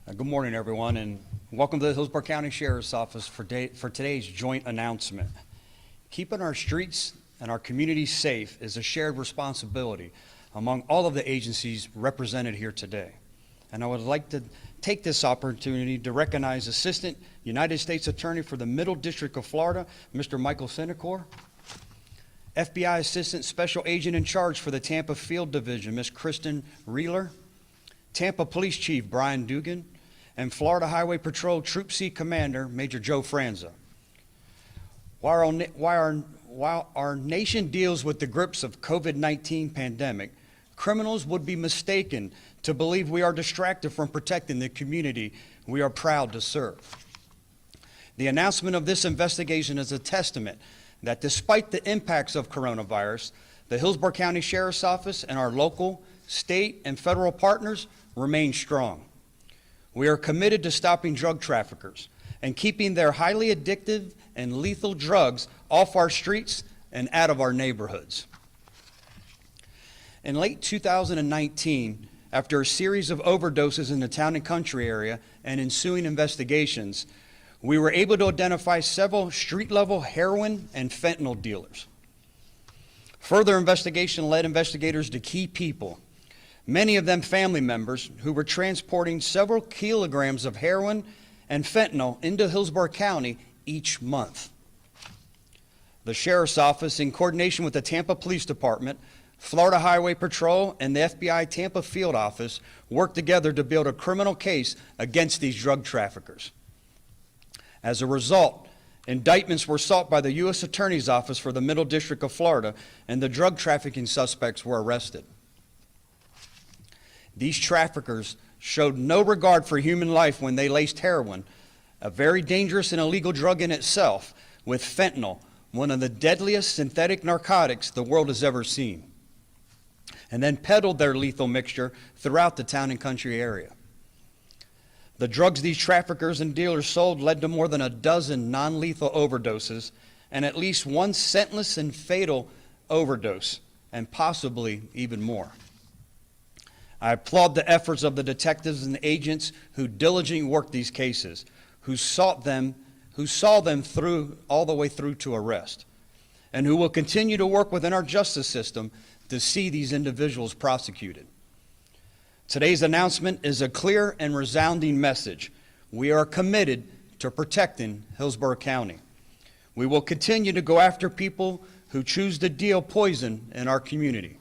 Good morning, everyone, and welcome to the Hillsborough County Sheriff's Office for today's joint announcement. Keeping our streets and our communities safe is a shared responsibility among all of the agencies represented here today. And I would like to take this opportunity to recognize Assistant United States Attorney for the Middle District of Florida, Mr. Michael Senecor, FBI Assistant Special Agent in Charge for the Tampa Field Division, Ms. Kristen Reeler, Tampa Police Chief Brian Dugan, and Florida Highway Patrol Troop C Commander Major Joe Franza. While our nation deals with the grips of COVID-19 pandemic, criminals would be mistaken to believe we are distracted from protecting the community we are proud to serve. The announcement of this investigation is a testament that despite the impacts of coronavirus, the Hillsborough County Sheriff's Office and our local, state, and federal partners remain strong. We are committed to stopping drug traffickers and keeping their highly addictive and lethal drugs off our streets and out of our neighborhoods. In late 2019, after a series of overdoses in the town and country area and ensuing investigations, we were able to identify several street-level heroin and fentanyl dealers. Further investigation led investigators to key people, many of them family members who were transporting several kilograms of heroin and fentanyl into Hillsborough County each month. The Sheriff's Office, in coordination with the Tampa Police Department, Florida Highway Patrol, and the FBI Tampa Field Office, worked together to build a criminal case against these drug traffickers. As a result, indictments were sought by the U.S. Attorney's Office for the Middle District of Florida, and the drug trafficking suspects were arrested. These traffickers showed no regard for human life when they laced heroin, a very dangerous and illegal drug in itself, with fentanyl, one of the deadliest synthetic narcotics the world has ever seen, and then peddled their lethal mixture throughout the town and country area. The drugs these traffickers and dealers sold led to more than a dozen non-lethal overdoses and at least one senseless and fatal overdose, and possibly even more. I applaud the efforts of the detectives and agents who diligently worked these cases, who saw them through all the way through to arrest, and who will continue to work within our justice system to see these individuals prosecuted. Today's announcement is a clear and resounding message. We are committed to protecting Hillsborough County. We will continue to go after people who choose to deal poison in our community.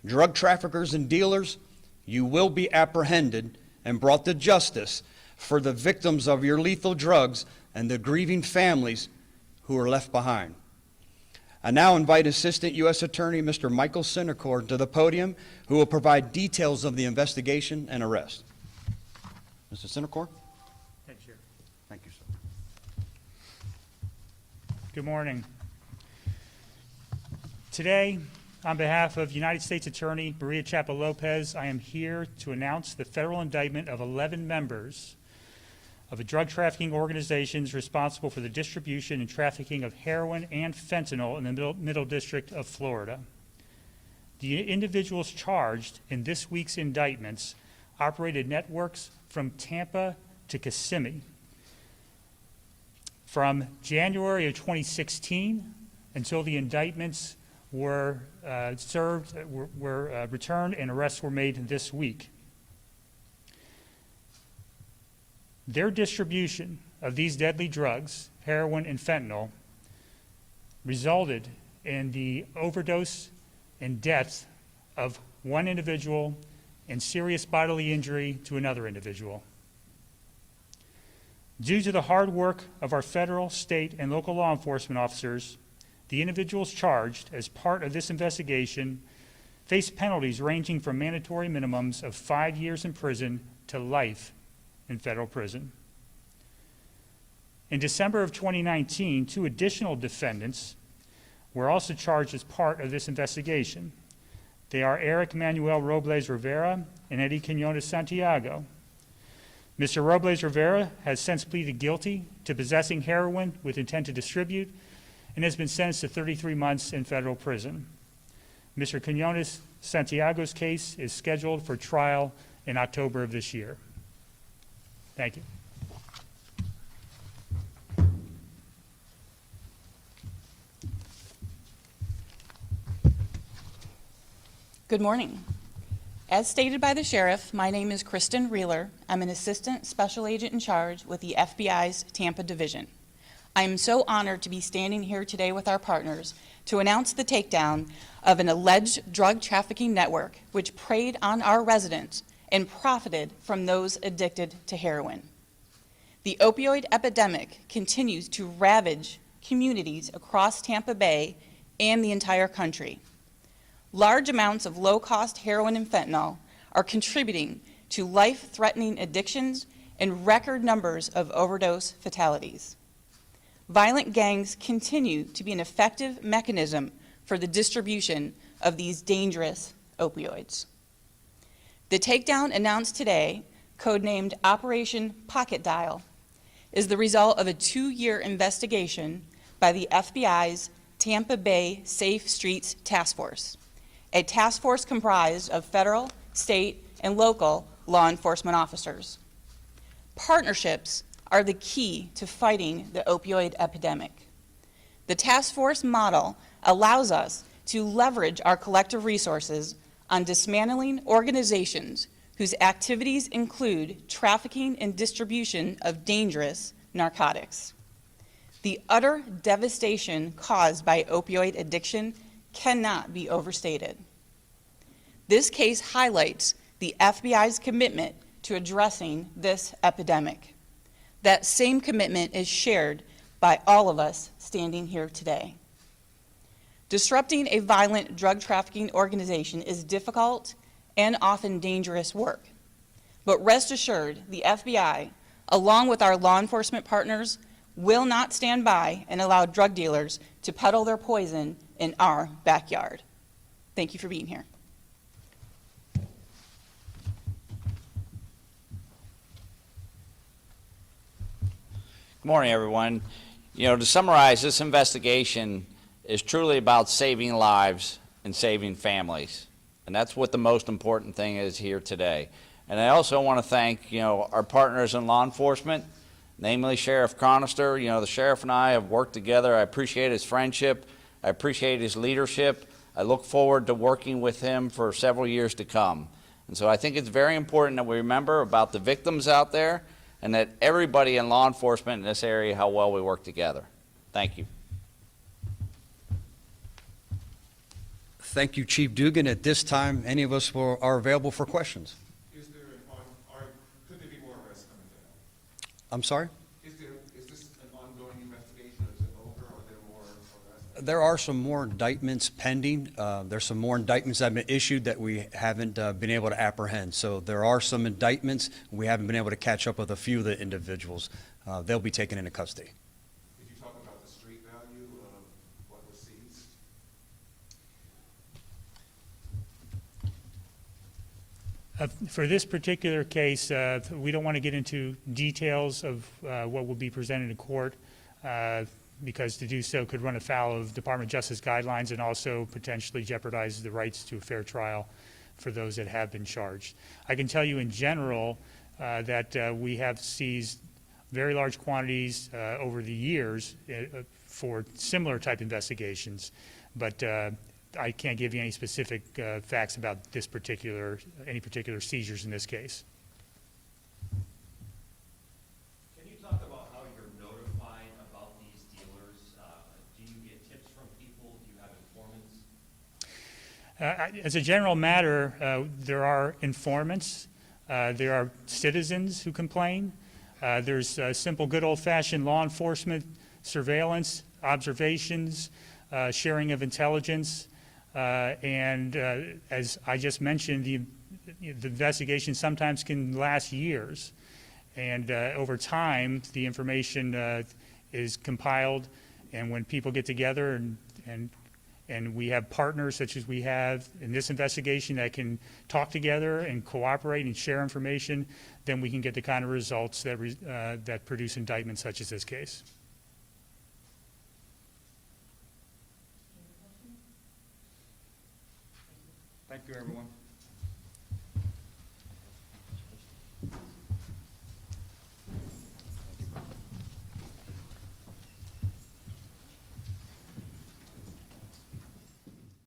Drug traffickers and dealers, you will be apprehended and brought to justice for the victims of your lethal drugs and the grieving families who are left behind. I now invite Assistant U.S. Attorney Mr. Michael Senecor to the podium, who will provide details of the investigation and arrest. Mr. Senecor? Thank you. Thank you, sir. Good morning. Today, on behalf of United States Attorney Maria Chapa-Lopez, I am here to announce the federal indictment of 11 members of a drug trafficking organizations responsible for the distribution and trafficking of heroin and fentanyl in the Middle District of Florida. The individuals charged in this week's indictments operated networks from Tampa to Kissimmee. From January of 2016 until the indictments were returned and arrests were made this week. Their distribution of these deadly drugs, heroin and fentanyl, resulted in the overdose and death of one individual and serious bodily injury to another individual. Due to the hard work of our federal, state, and local law enforcement officers, the individuals charged as part of this investigation face penalties ranging from mandatory minimums of 5 years in prison to life in federal prison. In December of 2019, 2 additional defendants were also charged as part of this investigation. They are Eric Manuel Robles Rivera and Eddie Quinones Santiago. Mr. Robles Rivera has since pleaded guilty to possessing heroin with intent to distribute and has been sentenced to 33 months in federal prison. Mr. Quinones Santiago's case is scheduled for trial in October of this year. Thank you. Good morning. As stated by the sheriff, my name is Kristen Reeler. I'm an assistant special agent in charge with the FBI's Tampa division. I am so honored to be standing here today with our partners to announce the takedown of an alleged drug trafficking network which preyed on our residents and profited from those addicted to heroin. The opioid epidemic continues to ravage communities across Tampa Bay and the entire country. Large amounts of low-cost heroin and fentanyl are contributing to life-threatening addictions and record numbers of overdose fatalities. Violent gangs continue to be an effective mechanism for the distribution of these dangerous opioids. The takedown announced today, codenamed Operation Pocket Dial, is the result of a 2-year investigation by the FBI's Tampa Bay Safe Streets Task Force, a task force comprised of federal, state, and local law enforcement officers. Partnerships are the key to fighting the opioid epidemic. The task force model allows us to leverage our collective resources on dismantling organizations whose activities include trafficking and distribution of dangerous narcotics. The utter devastation caused by opioid addiction cannot be overstated. This case highlights the FBI's commitment to addressing this epidemic. That same commitment is shared by all of us standing here today. Disrupting a violent drug trafficking organization is difficult and often dangerous work. But rest assured, the FBI, along with our law enforcement partners, will not stand by and allow drug dealers to peddle their poison in our backyard. Thank you for being here. Good morning, everyone. To summarize, this investigation is truly about saving lives and saving families. And that's what the most important thing is here today. And I also want to thank, our partners in law enforcement, namely Sheriff Chronister. The sheriff and I have worked together. I appreciate his friendship. I appreciate his leadership. I look forward to working with him for several years to come. And so I think it's very important that we remember about the victims out there and that everybody in law enforcement in this area, how well we work together. Thank you. Thank you, Chief Dugan. At this time, any of us are available for questions. Could there be more arrests coming down? I'm sorry? Is this an ongoing investigation, or is it over, or are there more arrests? There are some more indictments pending. There's some more indictments that have been issued that we haven't been able to apprehend. So there are some indictments. We haven't been able to catch up with a few of the individuals. They'll be taken into custody. Did you talk about the street value of what was seized? For this particular case, we don't want to get into details of what will be presented in court because to do so could run afoul of Department of Justice guidelines and also potentially jeopardize the rights to a fair trial for those that have been charged. I can tell you in general that we have seized very large quantities over the years for similar type investigations, but I can't give you any specific facts about any particular seizures in this case. Can you talk about how you're notified about these dealers? Do you get tips from people? Do you have informants? As a general matter, there are informants. There are citizens who complain. There's simple, good old-fashioned law enforcement surveillance, observations, sharing of intelligence. And as I just mentioned, the investigation sometimes can last years. And over time, the information is compiled. And when people get together and we have partners such as we have in this investigation that can talk together and cooperate and share information, then we can get the kind of results that produce indictments such as this case. Thank you, everyone.